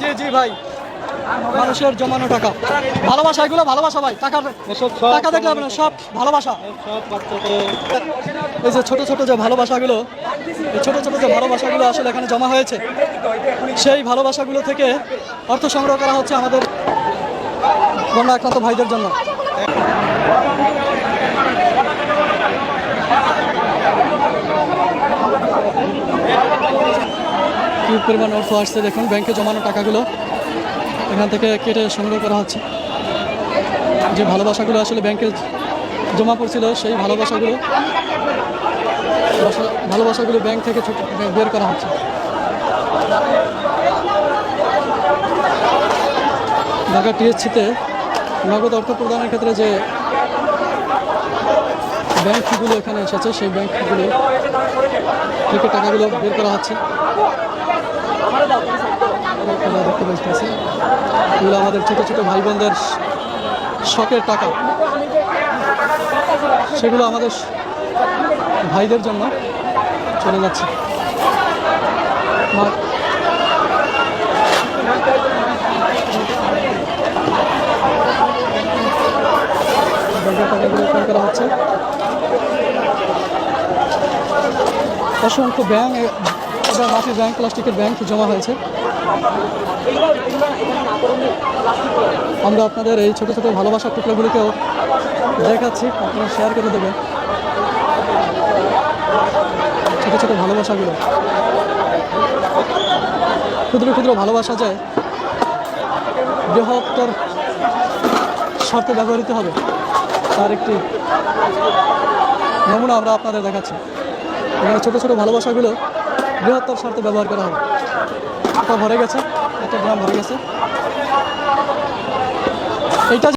জি জি ভাই, মানুষের জমানো টাকা, ভালোবাসা, এগুলো ভালোবাসা ভাই। টাকা দেখলে আপনার সব ভালোবাসা। এই যে ছোট ছোট যে ভালোবাসাগুলো, এই ছোট ছোট যে ভালোবাসাগুলো আসলে এখানে জমা হয়েছে, সেই ভালোবাসাগুলো থেকে অর্থ সংগ্রহ করা হচ্ছে আমাদের বন্যা আক্রান্ত ভাইদের জন্য। কি পরিমাণ অর্থ আসছে দেখুন, ব্যাংকে জমানো টাকাগুলো এখান থেকে কেটে সংগ্রহ করা হচ্ছে। যে ভালোবাসাগুলো আসলে ব্যাংকে জমা পড়ছিল, সেই ভালোবাসাগুলো ব্যাংক থেকে বের করা হচ্ছে। ঢাকা টিএসসিতে নগদ অর্থ প্রদানের ক্ষেত্রে যে ব্যাংকগুলো এখানে এসেছে, সেই ব্যাংকগুলো থেকে টাকাগুলো বের করা হচ্ছে। দেখতে পাচ্ছি এগুলো আমাদের ছোটো ছোটো ভাই বোনদের শখের টাকা, সেগুলো আমাদের ভাইদের জন্য চলে যাচ্ছে। ব্যাংকের টাকাগুলো করা হচ্ছে। অসংখ্য ব্যাংক, এবার মাটির ব্যাংক, প্লাস্টিকের ব্যাংক জমা হয়েছে। আমরা আপনাদের এই ছোটো ছোটো ভালোবাসার টুকরোগুলিকেও দেখাচ্ছি, আপনারা শেয়ার করে দেবেন। ছোটো ছোটো ভালোবাসাগুলো, ক্ষুদ্র ক্ষুদ্র ভালোবাসা যায় বৃহত্তর স্বার্থে ব্যবহৃত হবে, তার একটি নমুনা আমরা আপনাদের দেখাচ্ছি। এখানে ছোটো ছোটো ভালোবাসাগুলো বৃহত্তর স্বার্থে ব্যবহার করা হবে। এটা ভরে গেছে, একটা ড্রাম ভরে গেছে। এইটা